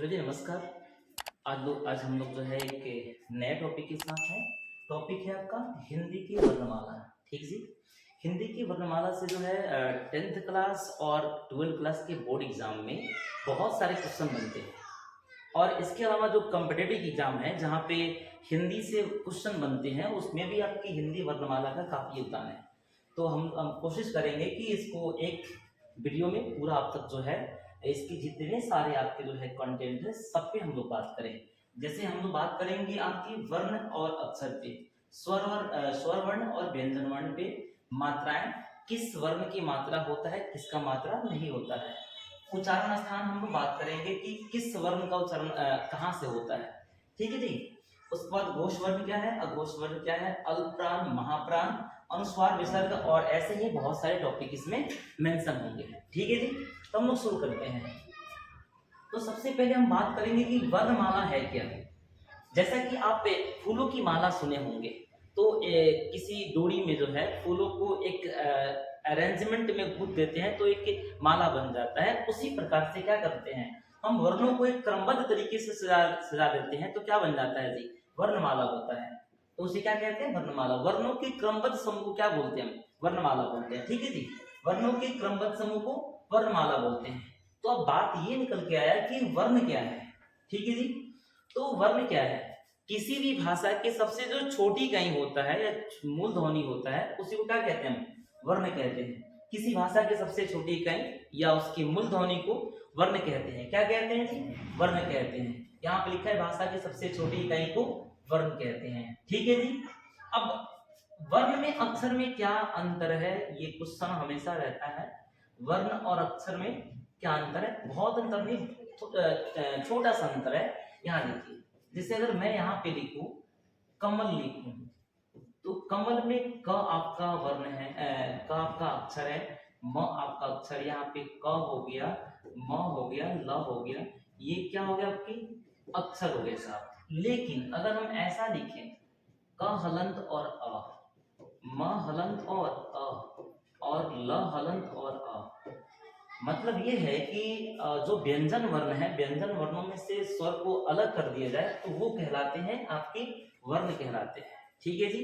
Hello जी, नमस्कार। आज हम लोग जो है एक नए टॉपिक के साथ हैं। टॉपिक है आपका हिंदी की वर्णमाला। ठीक जी। हिंदी की वर्णमाला से जो है 10th क्लास और 12th क्लास के बोर्ड एग्जाम में बहुत सारे क्वेश्चन बनते हैं। और इसके अलावा जो कॉम्पिटिटिव एग्जाम है जहाँ पे हिंदी से क्वेश्चन बनते हैं उसमें भी आपकी हिंदी वर्णमाला का काफ़ी योगदान है। तो हम कोशिश करेंगे कि इसको एक वीडियो में पूरा आप तक जो है इसके जितने सारे आपके जो है कंटेंट है सब पे हम लोग बात करें। जैसे हम लोग बात करेंगे आपकी वर्ण और अक्षर पे, स्वर वर्ण और व्यंजन वर्ण पे, मात्राएं, किस वर्ण की मात्रा होता है किसका मात्रा नहीं होता है। उच्चारण स्थान हम लोग बात करेंगे कि किस वर्ण का उच्चारण कहाँ से होता है। ठीक है जी। उसके बाद घोष वर्ण क्या है, अघोष वर्ण क्या है, अल्पप्राण, महाप्राण, अनुस्वार, विसर्ग और ऐसे ही बहुत सारे टॉपिक इसमें मेंशन होंगे। ठीक है जी। तो हम लोग शुरू करते हैं। तो सबसे पहले हम बात करेंगे कि वर्णमाला है क्या। जैसा कि आप फूलों की माला सुने होंगे तो किसी डोरी में जो है फूलों को एक अरेंजमेंट में गूंथ देते हैं तो एक माला बन जाता है। उसी प्रकार से क्या करते हैं हम वर्णों को एक क्रमबद्ध तरीके से सजा देते हैं तो क्या बन जाता है जी, वर्णमाला होता है। तो उसे क्या कहते हैं, वर्णमाला। वर्णों के क्रमबद्ध समूह को क्या बोलते हैं, वर्णमाला बोलते हैं। ठीक है जी। वर्णों के क्रमबद्ध समूह को वर्णमाला बोलते हैं। तो अब बात ये निकल के आया कि वर्ण क्या है। ठीक है जी। तो वर्ण क्या है, किसी भी भाषा के सबसे जो छोटी इकाई होता है या मूल ध्वनि होता है उसी को क्या कहते हैं, वर्ण कहते हैं। किसी भाषा के सबसे छोटी इकाई या उसकी मूल ध्वनि को वर्ण कहते हैं। क्या कहते हैं जी, वर्ण कहते हैं। यहाँ पे लिखा है भाषा की सबसे छोटी इकाई को वर्ण कहते हैं। ठीक है जी। अब वर्ण में अक्षर में क्या अंतर है, ये क्वेश्चन हमेशा रहता है। वर्ण और अक्षर में क्या अंतर है, बहुत अंतर नहीं, छोटा सा अंतर है। यहाँ देखिए, जैसे अगर मैं यहाँ पे लिखूं कमल लिखूं तो कमल में क आपका वर्ण है, क आपका अक्षर है, म आपका अक्षर, यहाँ पे क हो गया, म हो गया, ल हो गया, ये क्या हो गया आपकी अक्षर हो गए साहब। लेकिन अगर हम ऐसा लिखें क हलंत और अ, म हलंत और अ और ल हलंत और अ, मतलब ये है कि जो व्यंजन वर्ण है, व्यंजन वर्णों में से स्वर को अलग कर दिया जाए तो वो कहलाते हैं आपके वर्ण कहलाते हैं। ठीक है जी।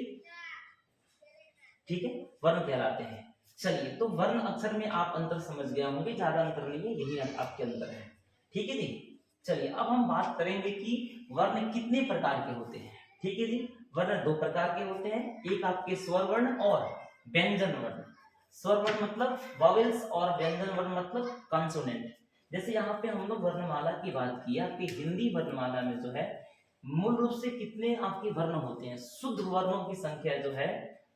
ठीक है, वर्ण कहलाते हैं। चलिए, तो वर्ण अक्षर में आप अंतर समझ गए होंगे, ज्यादा अंतर नहीं है, यही आपके अंतर है। ठीक है जी। चलिए, अब हम बात करेंगे कि वर्ण कितने प्रकार के होते हैं। ठीक है जी। वर्ण दो प्रकार के होते हैं, एक आपके स्वर वर्ण और व्यंजन वर्ण। स्वर वर्ण मतलब वॉवेल्स और व्यंजन वर्ण मतलब कॉन्सोनेंट। जैसे यहाँ पे हम लोग वर्णमाला की बात की, आपकी हिंदी वर्णमाला में जो है मूल रूप से कितने आपके वर्ण होते हैं, शुद्ध वर्णों की संख्या जो है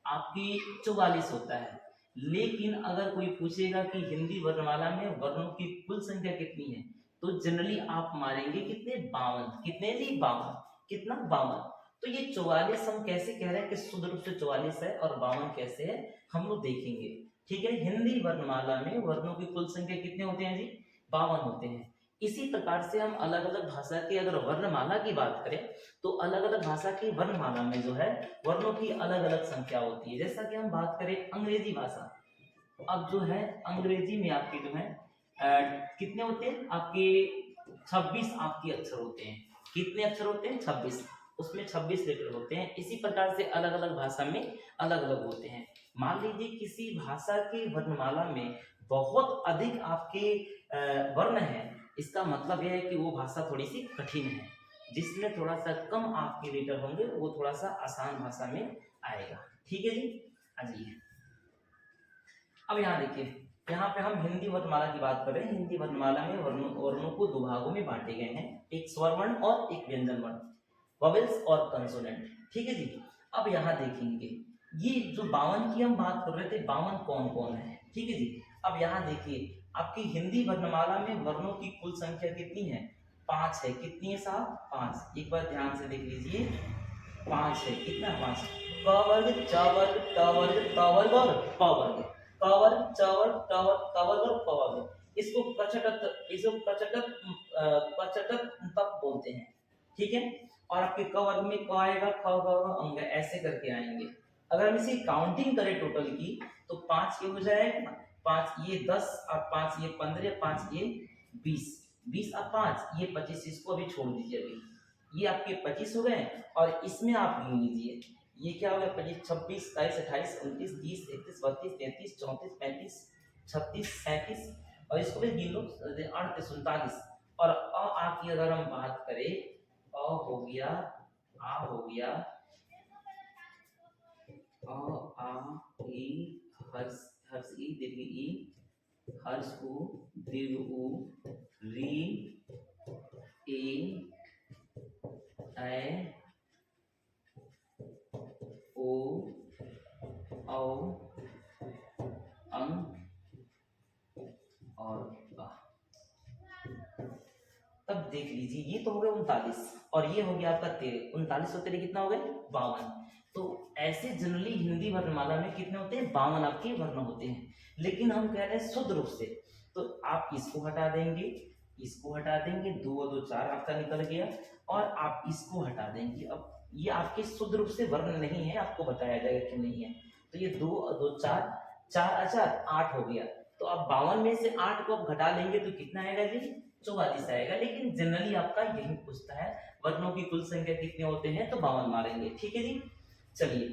आपकी 44 होता है। लेकिन अगर कोई पूछेगा कि हिंदी वर्णमाला में वर्णों की कुल संख्या कितनी है तो जनरली आप मारेंगे कितने, 52। कितने जी, 52। कितना, 52। तो ये 44 हम कैसे कह रहे हैं कि शुद्ध रूप से 44 है और 52 कैसे है हम लोग देखेंगे। ठीक है, हिंदी वर्णमाला में वर्णों की कुल संख्या कितने होते हैं जी, 52 होते हैं। इसी प्रकार से हम अलग अलग भाषा की अगर वर्णमाला की बात करें तो अलग अलग भाषा की वर्णमाला में जो है वर्णों की अलग अलग संख्या होती है। जैसा कि हम बात करें अंग्रेजी भाषा, अब जो है अंग्रेजी में आपके जो है कितने होते हैं आपके 26 आपके अक्षर होते हैं। कितने अक्षर होते हैं, 26। उसमें 26 लेटर होते हैं। इसी प्रकार से अलग अलग भाषा में अलग अलग होते हैं। मान लीजिए किसी भाषा की वर्णमाला में बहुत अधिक आपके वर्ण है, इसका मतलब यह है कि वो भाषा थोड़ी सी कठिन है। जिसमें थोड़ा सा कम आपके लेटर होंगे वो थोड़ा सा आसान भाषा में आएगा। ठीक है जी। अजी, अब यहाँ देखिए, यहाँ पे हम हिंदी वर्णमाला की बात कर रहे हैं। हिंदी वर्णमाला में वर्णों को दो भागों में बांटे गए हैं, एक स्वर वर्ण और एक व्यंजन वर्ण, वॉवेल्स और कंसोनेंट। ठीक है जी। अब यहाँ देखेंगे ये जो 52 की हम बात कर रहे थे, 52 कौन कौन है। ठीक है जी। अब यहाँ देखिए आपकी हिंदी वर्णमाला में वर्णों की कुल संख्या कितनी है, 5 है। कितनी है साहब, 5। एक बार ध्यान से देख लीजिए, 5 है। कितना, 5। क वर्ग, च वर्ग, ट वर्ग, त वर्ग और प वर्ग। क वर्ग, च वर्ग, ट वर्ग, त वर्ग और प वर्ग। इसको कचटत तक बोलते हैं। ठीक है। और आपके क वर्ग में क आएगा, ख ग अंग ऐसे करके आएंगे। अगर हम इसी काउंटिंग करें टोटल की तो 5 ये हो जाएगा, 5 ये 10 और 5 ये 15, 5 ये 20। 20 और 5 ये 25, इसको अभी छोड़ दीजिए। अभी ये आपके 25 हो गए और इसमें आप गिन लीजिए ये क्या हो गया 25, 26, 27, 28, 29, 30, 31, 32, 33, 34, 35, 36, 37 और इसको भी गिन लो 38, 39 और आ की अगर हम बात करें अ हो गया, आ हो गया, अ आ ई हर्ष हर्ष ई दीर्घ ई हर्ष उ दीर्घ उ री ए ऐ ओ औ अंग और आ। तब देख लीजिए ये तो हो गया 39 और ये हो गया आपका 13, 39 और 13 कितना हो गए 52। तो ऐसे जनरली हिंदी वर्णमाला में कितने होते हैं 52 आपके वर्ण होते हैं, लेकिन हम कह रहे हैं शुद्ध रूप से तो आप इसको हटा देंगे, इसको हटा देंगे, 2 और 2 4 आपका निकल गया और आप इसको हटा देंगे। अब ये आपके शुद्ध रूप से वर्ण नहीं है, आपको बताया जाएगा क्यों नहीं है। तो ये 2 और 2 4, 4 और 4 8 हो गया। तो अब 52 में से 8 को आप घटा लेंगे तो कितना आएगा जी 44 आएगा। लेकिन जनरली आपका यही पूछता है वर्णों की कुल संख्या कितने होते हैं तो 52 मारेंगे। ठीक है जी। चलिए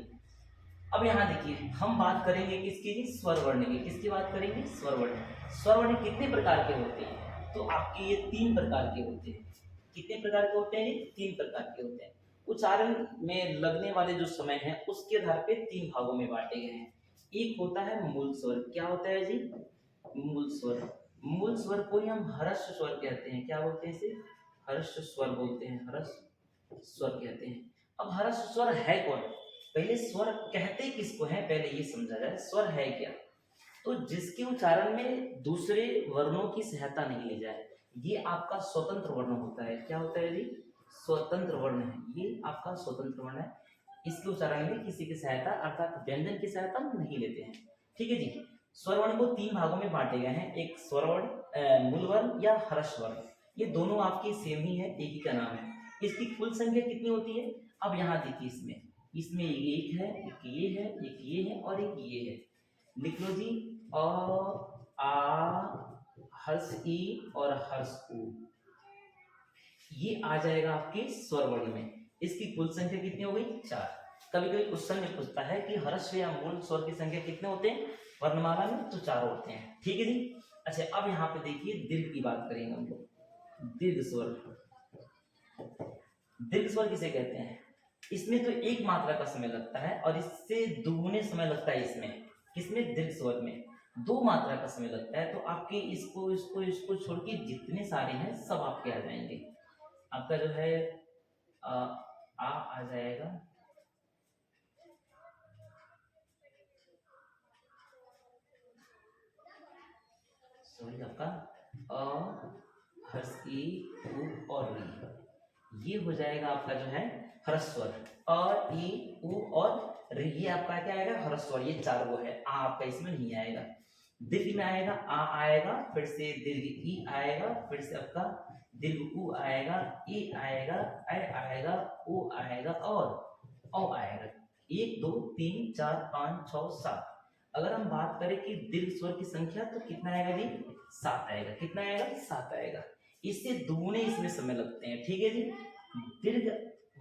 अब यहाँ देखिए हम बात करेंगे किसकी जी स्वर वर्ण की। किसकी बात करेंगे स्वर वर्ण। स्वर वर्ण कितने प्रकार के होते हैं तो आपके ये 3 प्रकार के होते हैं। कितने प्रकार के होते हैं ये 3 प्रकार के होते हैं। उच्चारण में लगने वाले जो समय है उसके आधार पे 3 भागों में बांटे गए हैं। एक होता है मूल स्वर। क्या होता है जी मूल स्वर। मूल स्वर को ही हम हर्ष स्वर कहते हैं। क्या बोलते हैं इसे हर्ष स्वर बोलते हैं, हर्ष स्वर कहते हैं। अब हर्ष स्वर है कौन, पहले स्वर कहते किसको है पहले ये समझा जाए। स्वर है क्या तो जिसके उच्चारण में दूसरे वर्णों की सहायता नहीं ली जाए, ये आपका स्वतंत्र वर्ण होता है। क्या होता है जी स्वतंत्र वर्ण है, ये आपका स्वतंत्र वर्ण है। इसके उच्चारण में किसी की सहायता अर्थात व्यंजन की सहायता हम नहीं लेते हैं। ठीक है जी। स्वर वर्ण को 3 भागों में बांटे गए हैं, एक स्वर वर्ण मूल वर्ण या हर्ष वर्ण। ये दोनों आपकी सेम ही है, एक ही का नाम है। इसकी कुल संख्या कितनी होती है अब यहाँ देखिए इसमें एक है, एक ये है, एक ये है और एक ये है। लिख लो जी अ आ हर्ष ई और हर्ष उ, ये आ जाएगा आपके स्वर वर्ण में। इसकी कुल संख्या कितनी हो गई 4। कभी कभी क्वेश्चन में पूछता है कि हर्ष या मूल स्वर की संख्या कितने होते हैं वर्णमाला में तो 4 होते हैं। ठीक है जी। अच्छा अब यहाँ पे देखिए दीर्घ की बात करेंगे हम लोग। दीर्घ स्वर, दीर्घ स्वर किसे कहते हैं, इसमें तो एक मात्रा का समय लगता है और इससे दुगुने समय लगता है इसमें। किसमें दीर्घ स्वर में 2 मात्रा का समय लगता है। तो आपके इसको इसको इसको छोड़ के जितने सारे हैं सब आपके आ जाएंगे। आपका जो है आ जाएगा, सॉरी आपका अ हर्ष ई उ और री, ये हो जाएगा आपका जो है हर्ष स्वर। अ ई उ और री ये आपका क्या आएगा हर्ष स्वर। ये 4 वो है, आ आपका इसमें नहीं आएगा। दीर्घ में आएगा आ आएगा, फिर से दीर्घ ई आएगा, फिर से आपका दीर्घ उ आएगा, ई आएगा, ऐ आएगा, ओ आएगा और औ आएगा। 1 2 3 4 5 6 7। अगर हम बात करें कि दीर्घ स्वर की संख्या तो कितना आएगा जी 7 आएगा। कितना आएगा 7 आएगा। इससे दुगुने इसमें समय लगते हैं। ठीक है जी। दीर्घ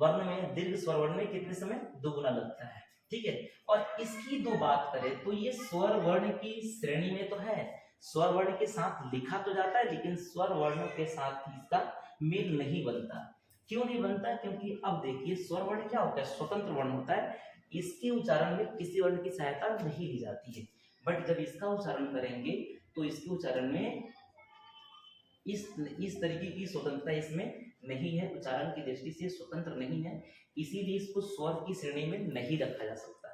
वर्ण में दीर्घ स्वर वर्ण में कितने समय दुगुना लगता है। ठीक है। और इसकी दो बात करें तो ये स्वर वर्ण की श्रेणी में तो है, स्वर वर्ण के साथ लिखा तो जाता है लेकिन स्वर वर्ण के साथ इसका मेल नहीं बनता। क्यों नहीं बनता, क्योंकि अब देखिए स्वर वर्ण क्या होता है स्वतंत्र वर्ण होता है। इसके उच्चारण में किसी वर्ण की सहायता नहीं ली जाती है। बट जब इसका उच्चारण करेंगे तो इसके उच्चारण में इस तरीके की स्वतंत्रता इसमें नहीं है, उच्चारण की दृष्टि से स्वतंत्र नहीं है, इसीलिए इसको स्वर की श्रेणी में नहीं रखा जा सकता।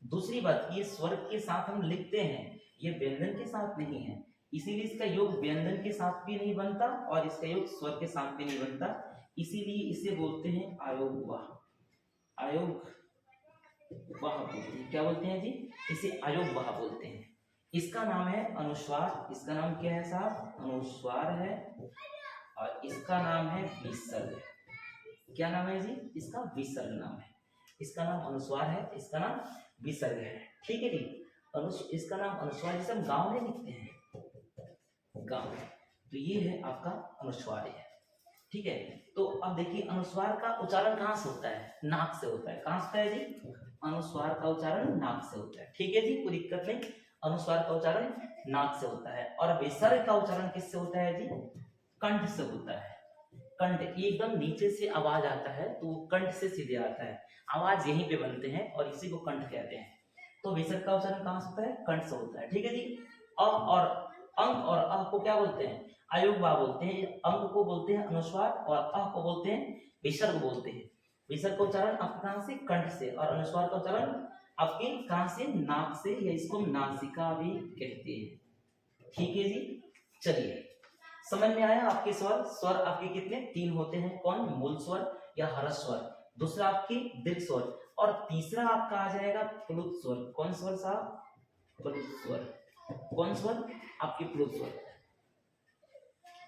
दूसरी बात, ये स्वर के साथ हम लिखते हैं, ये व्यंजन के साथ नहीं है, इसीलिए इसका योग व्यंजन के साथ भी नहीं बनता और इसका योग स्वर के साथ भी नहीं बनता। इसीलिए इसे बोलते हैं आयोग वाह। आयोग वाह बोलते हैं। क्या बोलते हैं जी, इसे आयोग वाह बोलते हैं। इसका नाम है अनुस्वार। इसका नाम क्या है साहब, अनुस्वार है। और इसका नाम है विसर्ग। क्या नाम है जी, इसका विसर्ग नाम है। इसका नाम अनुस्वार है, इसका नाम विसर्ग है। ठीक है जी। इसका नाम अनुस्वार, जिसे हम गांव में लिखते हैं, गांव। तो ये है आपका अनुस्वार है, ठीक है। तो अब देखिए अनुस्वार का उच्चारण कहाँ से होता है, नाक से होता है। कहाँ से होता है जी, अनुस्वार का उच्चारण नाक से होता है, ठीक है जी, कोई दिक्कत नहीं। अनुस्वार का उच्चारण नाक से होता है। और विसर्ग का उच्चारण किससे होता है जी, कंठ से होता है। कंठ एकदम नीचे से आवाज आता है तो कंठ से सीधे आता है, आवाज यहीं पे बनते हैं और इसी को कंठ कहते हैं। तो विसर्ग का उच्चारण कहाँ से होता है, कंठ से होता है, ठीक है जी। अ और अंक और अ को क्या बोलते हैं, अयोगवा बोलते हैं। अंक को बोलते हैं अनुस्वार और अ को बोलते हैं विसर्ग बोलते हैं। विसर्ग का उच्चारण आपके कहाँ से, कंठ से, और अनुस्वार का उच्चारण आपके कहाँ से, नाक से, या इसको नासिका भी कहते हैं, ठीक है जी। चलिए समझ में आया आपके स्वर। स्वर आपके कितने, तीन होते हैं। कौन, मूल स्वर या हर्ष स्वर, दूसरा आपकी दीर्घ स्वर, और तीसरा आपका आ जाएगा प्लुत स्वर। कौन स्वर साहब, प्लुत स्वर। कौन स्वर, आपकी प्लुत स्वर।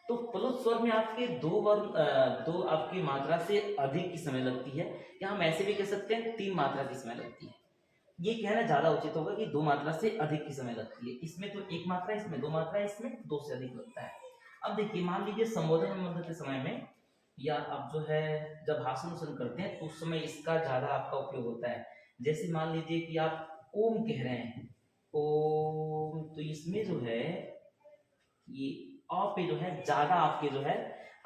तो प्लुत स्वर में आपके दो आपकी मात्रा से अधिक की समय लगती है, या हम ऐसे भी कह सकते हैं 3 मात्रा की समय लगती है। ये कहना ज्यादा उचित होगा कि 2 मात्रा से अधिक की समय लगती है। इसमें तो 1 मात्रा, इसमें 2 मात्रा, इसमें 2 से अधिक लगता है। अब देखिए मान लीजिए संबोधन मंत्र के समय में, या आप जो है जब भाषण उच्चारण करते हैं तो उस समय इसका ज्यादा आपका उपयोग होता है। जैसे मान लीजिए कि आप ओम कह रहे हैं, ओम, तो इसमें जो है ये अ पे जो है ज्यादा आपके जो है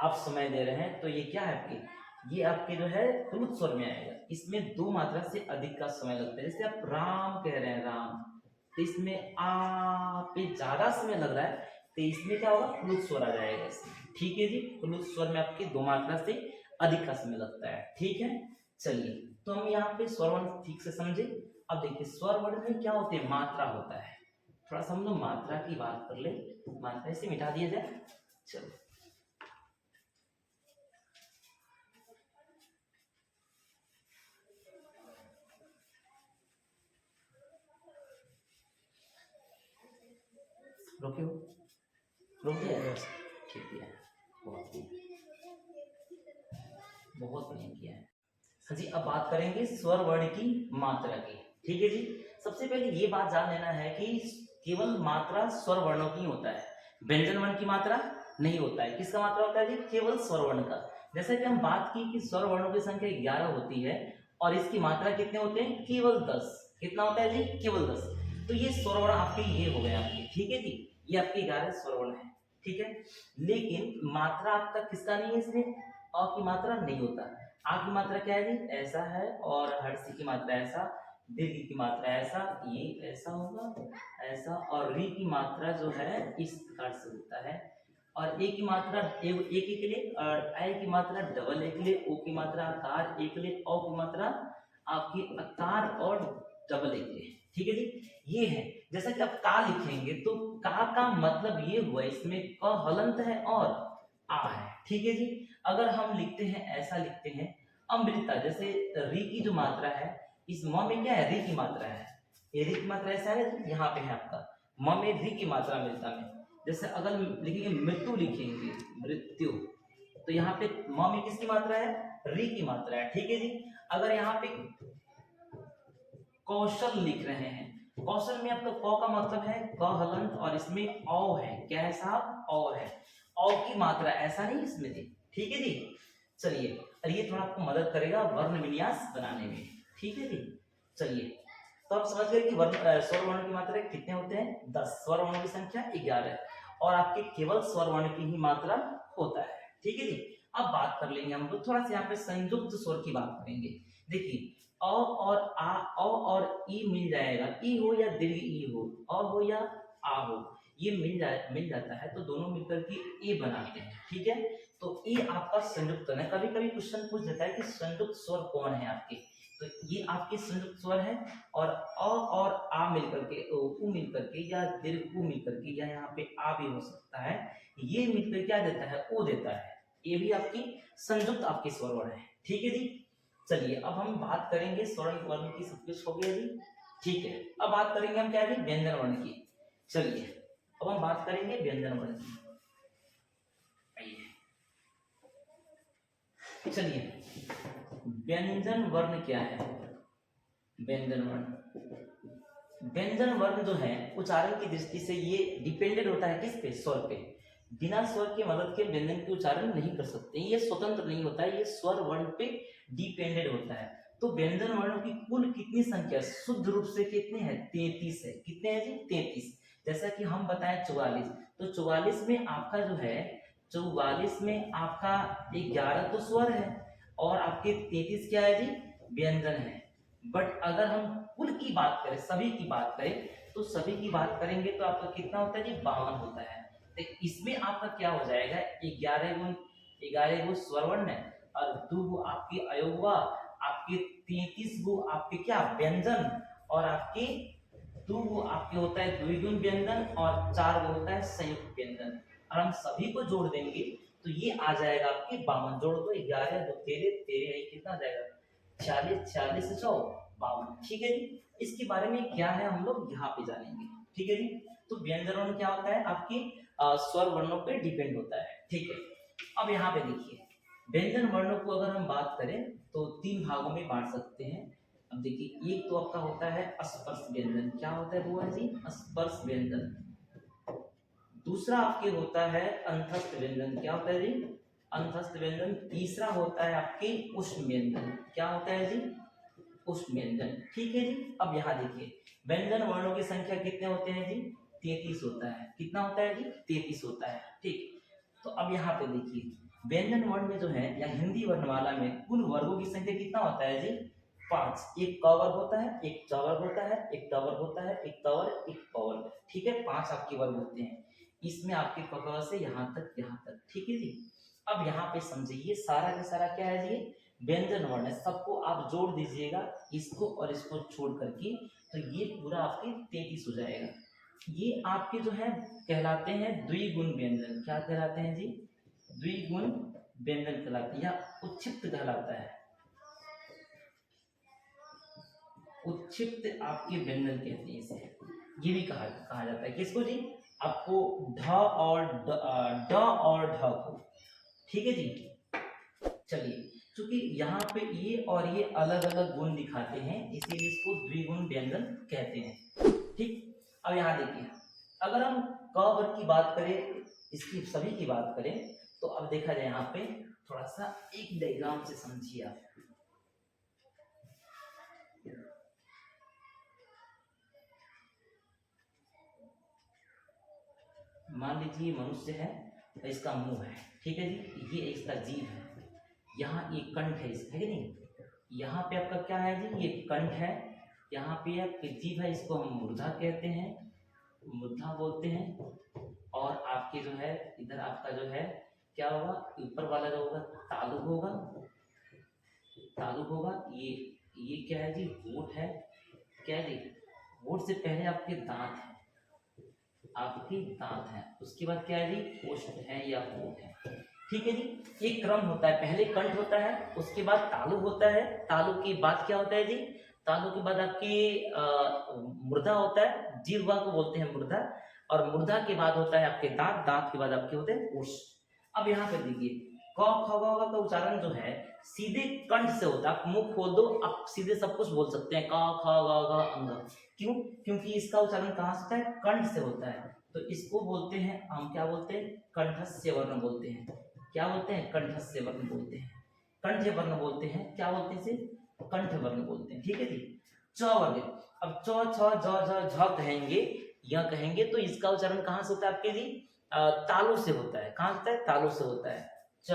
आप समय दे रहे हैं, तो ये क्या है आपके, ये आपके जो है प्लुत स्वर में आएगा। इसमें 2 मात्रा से अधिक का समय लगता है। जैसे आप राम कह रहे हैं, राम, तो इसमें आ पे ज्यादा समय लग रहा है, तो इसमें क्या होगा, प्लुत स्वर आ जाएगा इसमें, ठीक है जी। प्लुत स्वर में आपके 2 मात्रा से अधिक का समय लगता है, ठीक है। चलिए तो हम यहाँ पे स्वर वर्ण ठीक से समझे। अब देखिए स्वर वर्ण में क्या होते हैं, मात्रा होता है। थोड़ा सा हम लोग मात्रा की बात कर ले, मात्रा इसे मिटा दिया जाए। चलो रोके हो, रोक दिया, ठीक है, बहुत बढ़िया किया है। हाँ जी, अब बात करेंगे स्वर वर्ण की मात्रा की, ठीक है जी। सबसे पहले ये बात जान लेना है कि केवल मात्रा स्वर वर्णों की होता है, व्यंजन वर्ण की मात्रा नहीं होता है। किसका मात्रा होता है जी, केवल स्वर वर्ण का। जैसा कि हम बात की कि स्वर वर्णों की संख्या 11 होती है और इसकी मात्रा कितने होते हैं, केवल 10। कितना होता है जी, केवल 10। तो ये स्वर वर्ण आपके ये हो गए आपके, ठीक है जी, ये आपके 11 स्वर वर्ण है, ठीक है। लेकिन मात्रा आपका किसका नहीं है, इसमें अ की मात्रा नहीं होता। आ की मात्रा क्या है जी, ऐसा है, और हर्ष की मात्रा ऐसा, दीर्घ की मात्रा ऐसा, ये ऐसा होगा ऐसा, और री की मात्रा जो है इस प्रकार से होता है। और ए की मात्रा एक के लिए, और आई की मात्रा डबल ए के लिए, ओ की मात्रा आकार ए के लिए, औ की मात्रा आपकी आकार और डबल ए के लिए, ठीक है जी। ये है, जैसा कि आप का लिखेंगे तो का मतलब ये हुआ, इसमें क हलंत है और आ है, ठीक है जी। अगर हम लिखते हैं, ऐसा लिखते हैं अमृता, जैसे री की जो मात्रा है, इस म में क्या है, री की मात्रा है, ये री की मात्रा ऐसा है, यहाँ पे है आपका म में री की मात्रा अमृता में। जैसे अगर लिखेंगे मृत्यु, लिखेंगे मृत्यु, तो यहाँ पे म में किसकी मात्रा है, री की मात्रा है, ठीक है जी। अगर यहाँ पे कौशल लिख रहे हैं, कौशल में आपका क का मतलब है क हलंत, और इसमें औ है, क्या है साहब, औ है, औ की मात्रा ऐसा नहीं इसमें थी, ठीक है जी। चलिए, और ये थोड़ा आपको मदद करेगा वर्ण विन्यास बनाने में, ठीक है जी। चलिए तो आप समझ गए कि स्वर वर्ण की मात्रा कितने होते हैं, 10। स्वर वर्णों की संख्या 11, और आपके केवल स्वर वर्ण की ही मात्रा होता है, ठीक है जी। अब बात कर लेंगे हम लोग थोड़ा सा यहाँ पे संयुक्त स्वर की बात करेंगे। देखिए अ और आ, अ और ई मिल जाएगा, ई हो या दीर्घ ई हो, अ हो या आ हो, ये मिल जाता है तो दोनों मिलकर के ए बनाते हैं, ठीक है। तो ये आपका संयुक्त है। कभी कभी क्वेश्चन पूछ देता है कि संयुक्त स्वर कौन है आपके, तो ये आपके संयुक्त स्वर है। और अ और आ मिलकर के, उ मिलकर के, या दीर्घ उ मिलकर के, या यहाँ पे आ भी हो सकता है, ये मिलकर क्या देता है, ओ देता है। ये भी आपकी संयुक्त आपके स्वर वर्ण है, ठीक है जी। चलिए अब हम बात करेंगे स्वर्ण वर्ण की, सब कुछ हो गया जी, ठीक है। अब बात करेंगे हम क्या जी, व्यंजन वर्ण की। चलिए अब हम बात करेंगे व्यंजन वर्ण की। चलिए व्यंजन वर्ण क्या है, व्यंजन वर्ण, व्यंजन वर्ण जो है उच्चारण की दृष्टि से ये डिपेंडेंट होता है किस पे, स्वर पे। बिना स्वर की मदद के व्यंजन के उच्चारण नहीं कर सकते, ये स्वतंत्र नहीं होता है, ये स्वर वर्ण पे डिपेंडेंट होता है। तो व्यंजन वर्णों की कुल कितनी संख्या शुद्ध रूप से कितने हैं? 33 है। कितने हैं जी? 33। जैसा कि हम बताएं 44, तो 44 में आपका जो है 44 में आपका 11 तो स्वर है और आपके 33 क्या है जी? व्यंजन है। बट अगर हम कुल की बात करें, सभी की बात करें, तो सभी की बात करेंगे तो आपका कितना होता है जी? 52 होता है। तो इसमें आपका क्या हो जाएगा? 11 गो स्वर वर्ण है और 2 गो आपके अयोगवा, आपके 33 गो आपके क्या? व्यंजन, और आपके 2 गो आपके होता है द्विगुण व्यंजन और 4 गो होता है संयुक्त व्यंजन। और हम सभी को जोड़ देंगे तो ये आ जाएगा आपके 52। जोड़ दो, 11 2 13 13 कितना आ जाएगा? 40 40 से 52। ठीक है जी। इसके बारे में क्या है हम लोग यहाँ पे जानेंगे। ठीक है जी। तो व्यंजन वर्ण क्या होता है? आपकी स्वर वर्णों पे डिपेंड होता है। ठीक है। अब यहाँ पे देखिए, व्यंजन वर्णों को अगर हम बात करें तो 3 भागों में बांट सकते हैं। अब देखिए, एक तो आपका होता है स्पर्श व्यंजन। क्या होता है बुआ जी? स्पर्श व्यंजन। दूसरा आपके होता है अंतस्थ व्यंजन। क्या होता है जी? अंतस्थ व्यंजन। तीसरा होता है आपके उष्ण व्यंजन। क्या होता है जी? उष्ण व्यंजन। ठीक है जी। अब यहाँ देखिए, व्यंजन वर्णों की संख्या कितने होते हैं जी? 33 होता है। कितना होता है जी? 33 होता है। ठीक। तो अब यहाँ पे देखिए, व्यंजन वर्ण में जो है या हिंदी वर्णमाला में कुल वर्गों की संख्या कितना होता है जी? 5। एक क वर्ग होता है, एक च वर्ग होता है, एक त वर्ग होता है, एक त वर्ग, एक प वर्ग। ठीक है, 5 आपके वर्ग होते हैं। इसमें आपके क से यहाँ तक, यहाँ तक। ठीक है जी। अब यहाँ पे समझिए, ये सारा का सारा क्या है जी? व्यंजन वर्ण है। सबको आप जोड़ दीजिएगा, इसको और इसको छोड़ करके, तो ये पूरा आपके 33 हो जाएगा। ये आपके जो है कहलाते हैं द्विगुण व्यंजन। क्या कहलाते हैं जी? द्विगुण व्यंजन कहलाते हैं या उच्छिप्त कहलाता है। उच्छिप्त आपके व्यंजन कहते हैं इसे। ये भी कहा जाता है। किसको जी? आपको ढ और ड और ढ को। ठीक है जी। चलिए, क्योंकि यहाँ पे ये और ये अलग अलग गुण दिखाते हैं, इसीलिए इसको द्विगुण व्यंजन कहते हैं। ठीक। अब यहाँ देखिए, अगर हम क वर्ग की बात करें, इसकी सभी की बात करें, तो अब देखा जाए यहाँ पे थोड़ा सा एक डायग्राम से समझिए आप। मान लीजिए मनुष्य है, इसका मुंह है। ठीक है जी। ये इसका जीभ है, यहाँ एक कंठ है, है कि नहीं? यहाँ पे आपका क्या है जी? ये कंठ है। यहाँ पे आपकी जीभ है, इसको हम मूर्धा कहते हैं, मूर्धा बोलते हैं। और आपके जो है इधर आपका जो है क्या होगा? ऊपर वाला जो होगा तालु होगा, तालु होगा। ये क्या है जी? होठ है। क्या है जी? होठ से पहले आपके दांत है, आपके दांत है। उसके बाद क्या है जी? ओष्ठ है या होठ है। ठीक है जी। एक क्रम होता है, पहले कंठ होता है, उसके बाद तालु होता है, तालु के बाद क्या होता है जी? तालु के बाद आपकी मुर्दा होता है, जीवा को बोलते हैं मुर्दा। और मुर्दा के बाद होता है आपके दांत, दांत के बाद आपके होते हैं ओष्ठ। अब यहाँ पे देखिए, क ख ग घ का उच्चारण जो है सीधे कंठ से होता है। आप मुंह खोल दो, आप सीधे सब कुछ बोल सकते हैं, क ख ग घ अंग। क्यों? क्योंकि इसका उच्चारण कहाँ से होता है? कंठ से होता है। तो इसको बोलते हैं हम, क्या बोलते हैं? कंठस्य वर्ण बोलते हैं। क्या बोलते हैं? कंठस्य वर्ण बोलते हैं, कंठ वर्ण बोलते हैं। क्या बोलते हैं इसे? कंठ वर्ण बोलते हैं। ठीक है जी। च वर्ग। अब च छ ज झ कहेंगे या कहेंगे तो इसका उच्चारण कहाँ से होता है आपके जी? तालु से होता है। कहाँ होता है? तालु से होता है। च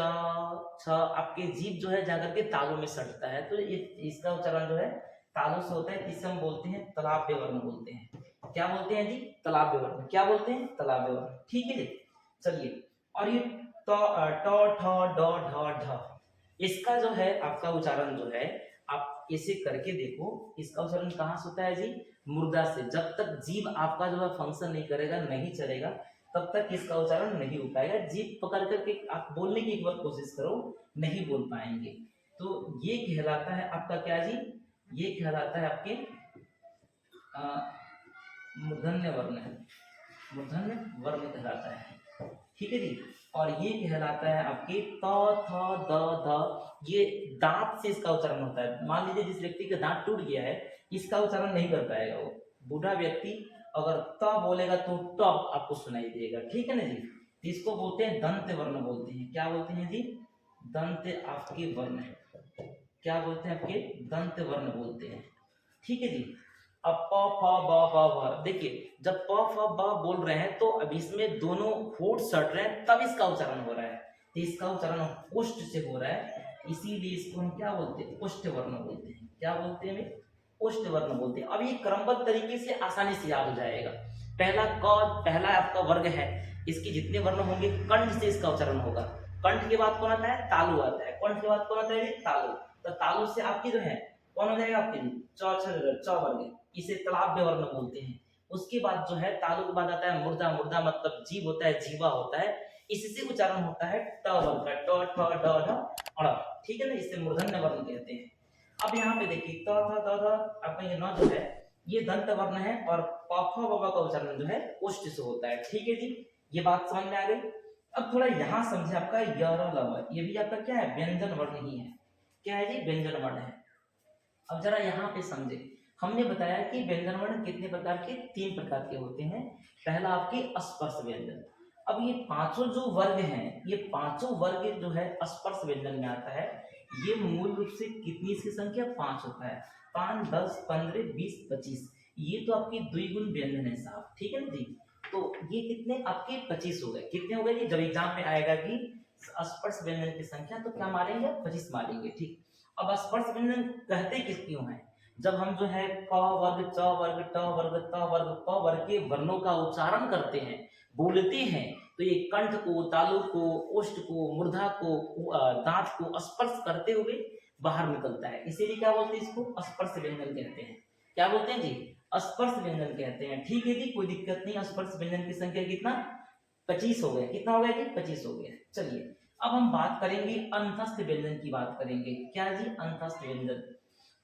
छ आपके जीभ जो है जाकर के तालु में सटता है, तो इसका उच्चारण जो है तालु से होता है। इसे हम बोलते हैं तलाव्य वर्ण बोलते हैं। क्या बोलते हैं जी? तलाव्य वर्ण। क्या बोलते हैं? तलाव्य वर्ण। ठीक है जी। चलिए, और ये ट ठ ड ढ ढ, इसका जो है आपका उच्चारण जो है, आप इसे करके देखो, इसका उच्चारण कहाँ से होता है जी? मुर्दा से। जब तक जीभ आपका जो है फंक्शन नहीं करेगा, नहीं चलेगा, तब तक इसका उच्चारण नहीं हो पाएगा। जीभ पकड़ करके आप बोलने की एक बार कोशिश करो, नहीं बोल पाएंगे। तो ये कहलाता है आपका क्या जी? ये कहलाता है आपके मूर्धन्य वर्ण है, मूर्धन्य वर्ण कहलाता है। ठीक है जी। और ये कहलाता है आपके त थ द ध, ये दांत से इसका उच्चारण होता है। मान लीजिए जिस व्यक्ति का दांत टूट गया है, इसका उच्चारण नहीं कर पाएगा वो बूढ़ा व्यक्ति, अगर त बोलेगा तो ट आपको सुनाई देगा। ठीक है ना जी। तो इसको बोलते हैं दंत वर्ण बोलते हैं। क्या बोलते हैं जी? दंत आपके वर्ण। क्या बोलते हैं? आपके दंत वर्ण बोलते हैं। ठीक है जी। अब प फ ब ब भ, देखिए जब प फ ब बोल रहे हैं तो अब इसमें दोनों होंठ सट रहे हैं तब इसका उच्चारण हो रहा है, तो इसका उच्चारण ओष्ठ से हो रहा है, इसीलिए इसको हम क्या बोलते हैं? ओष्ठ वर्ण बोलते हैं। क्या बोलते हैं? ओष्ठ वर्ण बोलते हैं। अब ये क्रमबद्ध तरीके से आसानी से याद हो जाएगा। पहला क, पहला आपका वर्ग है, इसके जितने वर्ण होंगे कंठ से इसका उच्चारण होगा। कंठ के बाद कौन आता है? तालु आता है। कंठ के बाद कौन आता है? तालु। तो तालु से आपकी जो है कौन हो जाएगा? आपके च वर्ग, इसे तालव्य वर्ण बोलते हैं। उसके बाद जो है तालु के बाद आता है मूर्धा। मूर्धा मतलब जीव होता है, जीवा होता है, इससे उच्चारण होता है ट वर्ग का, ट ठ ड ढ अ। ठीक है ना, इसे मूर्धन्य वर्ण कहते हैं। अब यहाँ पे देखिए त थ द ध, आपका ये न जो है ये दंत वर्ण है और प फ ब ब का उच्चारण जो है ओष्ठ से होता है। ठीक है जी, ये बात समझ में आ गई। अब थोड़ा यहाँ समझे, आपका य र ल व, ये भी आपका क्या है? व्यंजन वर्ण ही है। क्या है जी? व्यंजन वर्ण है। अब जरा यहाँ पे समझे, हमने बताया कि व्यंजन वर्ण कितने प्रकार के? 3 प्रकार के होते हैं। पहला आपके स्पर्श व्यंजन। अब ये पांचों जो वर्ग हैं, ये पांचों वर्ग जो है स्पर्श व्यंजन में आता है। ये मूल रूप से कितनी इसकी संख्या? 5 होता है। 5, 10, 15, 20, 25, ये तो आपकी द्विगुण व्यंजन है साहब। ठीक है ना जी? तो ये कितने आपके? 25 हो गए। कितने हो गए जी? जब एग्जाम में आएगा कि स्पर्श व्यंजन की संख्या, तो क्या मारेंगे? 25 मारेंगे। ठीक। अब स्पर्श व्यंजन कहते किस क्यों है? जब हम जो है क वर्ग, च वर्ग, ट वर्ग, त वर्ग, प वर्ग के वर्णों का उच्चारण करते हैं, बोलते हैं, तो ये कंठ को, तालु को, ओष्ठ को, मूर्धा को, दांत को स्पर्श करते हुए बाहर निकलता है, इसीलिए क्या बोलते हैं? इसको स्पर्श व्यंजन कहते हैं। क्या बोलते हैं जी? स्पर्श व्यंजन कहते हैं। ठीक है जी, कोई दिक्कत नहीं। स्पर्श व्यंजन की संख्या कितना? 25 हो गए। कितना हो गया जी? 25 हो गया। चलिए अब हम बात करेंगे अंतस्थ व्यंजन की बात करेंगे। क्या जी? अंतस्थ व्यंजन।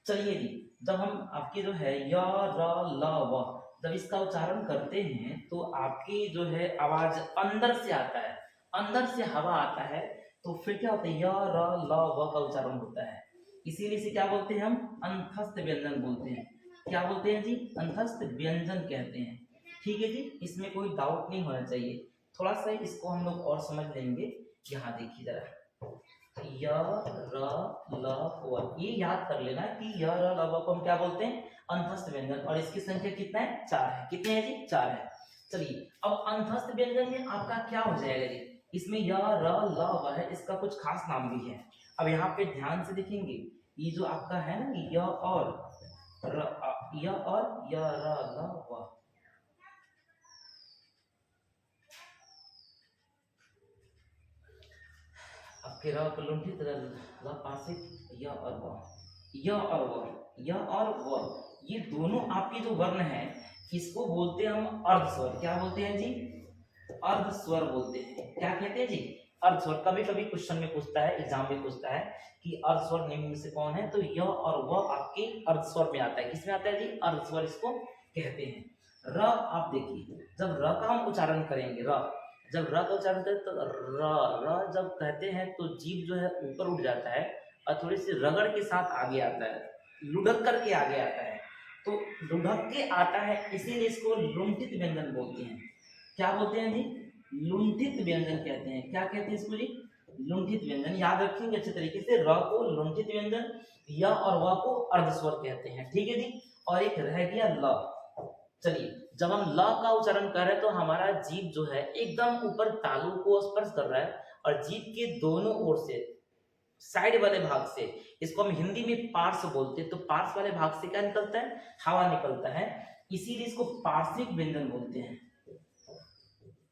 चलिए जी, जब हम आपके जो है य र ल व, जब इसका उच्चारण करते हैं तो आपकी जो है आवाज अंदर से आता है, अंदर से हवा आता है, तो फिर क्या होता है? य र ल व का उच्चारण होता है, इसीलिए इसे क्या बोलते हैं? हम अंतस्थ व्यंजन बोलते हैं। क्या बोलते हैं जी? अंतस्थ व्यंजन कहते हैं। ठीक है जी, इसमें कोई डाउट नहीं होना चाहिए। थोड़ा सा इसको हम लोग और समझ लेंगे। यहाँ देखिए जरा, य र ल व, ये याद कर लेना कि य र ल व को हम क्या बोलते हैं? अंतस्थ व्यंजन। और इसकी संख्या कितना है? 4 है। कितने हैं जी? 4 है। चलिए अब अंतस्थ व्यंजन में आपका क्या हो जाएगा जी? इसमें य र ल व है, इसका कुछ खास नाम भी है। अब यहाँ पे ध्यान से देखेंगे, ये जो आपका है ना य और य और य र ल व, आपके र को लुंठित ल पार्श्विक य और व, य और व, य और व, ये दोनों आपके जो वर्ण है, इसको बोलते हैं हम अर्ध स्वर। क्या बोलते हैं जी? अर्ध स्वर बोलते हैं। क्या कहते हैं जी? अर्ध स्वर। कभी कभी क्वेश्चन में पूछता है, एग्जाम में पूछता है कि अर्ध स्वर निम्न में से कौन है, तो य और व आपके अर्ध स्वर में आता है। किसमें आता है जी? अर्ध स्वर इसको कहते हैं। र, आप देखिए जब र का हम उच्चारण करेंगे, र जब र का उच्चारण करें तो र जब कहते हैं तो जीभ जो है ऊपर उठ जाता है और थोड़ी सी रगड़ के साथ आगे आता है, लुढ़क करके आगे आता है, तो लुढ़क के आता है, इसीलिए इसको लुंठित व्यंजन बोलते हैं। क्या बोलते हैं जी? लुंठित व्यंजन कहते हैं। क्या कहते हैं इसको जी? लुंठित व्यंजन। याद रखेंगे अच्छे तरीके से, र को लुंठित व्यंजन, य और व को अर्धस्वर कहते हैं। ठीक है जी। और एक रह गया ल। चलिए जब हम ल का उच्चारण कर रहे हैं तो हमारा जीभ जो है एकदम ऊपर तालु को स्पर्श कर रहा है, और जीभ के दोनों ओर से, साइड वाले भाग से, इसको हम हिंदी में पार्श्व बोलते हैं, तो पार्श्व वाले भाग से क्या निकलता है? हवा निकलता है, इसीलिए इसको पार्श्विक व्यंजन बोलते हैं।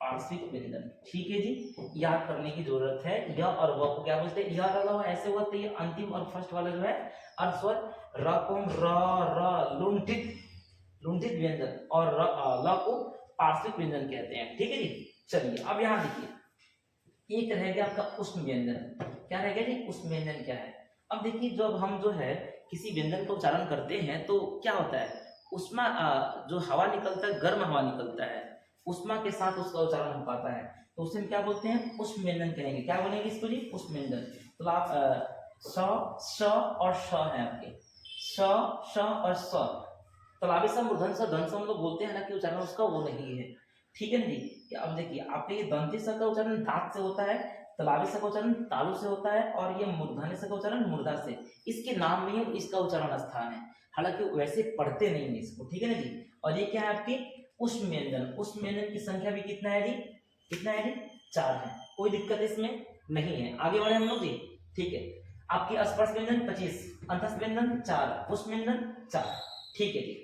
पार्श्विक व्यंजन। ठीक है जी, याद करने की जरूरत है। य और व को क्या बोलते हैं? य र ल ऐसे हुआ, तो ये अंतिम और फर्स्ट वाला जो है अर्ध स्वर, र को हम र लुंठित, लुंठित व्यंजन, और ल को पार्श्विक व्यंजन कहते हैं। ठीक है जी। चलिए अब यहाँ देखिए, एक रह गया आपका उष्ण व्यंजन। क्या रह गया जी? उष्ण व्यंजन क्या है? अब देखिए जब हम जो है किसी व्यंजन का उच्चारण करते हैं तो क्या होता है? उष्मा, जो हवा निकलता है, गर्म हवा निकलता है, उष्मा के साथ उसका उच्चारण हो पाता है, तो उसे हम क्या बोलते हैं? उष्ण व्यंजन कहेंगे। क्या बोलेंगे इसको जी? उष्ण व्यंजन। तो आप स, श और श है आपके, श और स, तलाबी सा मूर्धन सा धन सा हम लोग बोलते हैं ना कि उच्चारण उसका वो नहीं है। ठीक है ना जी। कि अब देखिए आपके ये दंती स का उच्चारण दांत से होता है, तलावी स का उच्चारण तालु से होता है, और ये मूर्धन्य स का उच्चारण मुर्दा से। इसके नाम में ही इसका उच्चारण स्थान है, हालांकि वैसे पढ़ते नहीं है इसको, ठीक है ना जी। और ये क्या है आपकी उष्म व्यंजन, उष्म व्यंजन की संख्या भी कितना है जी, कितना है जी, 4 है, कोई दिक्कत इसमें नहीं है। आगे बढ़े हम लोग जी, ठीक है। आपकी स्पर्श व्यंजन 25, अंतस्थ व्यंजन 4, उष्म व्यंजन 4, ठीक है जी।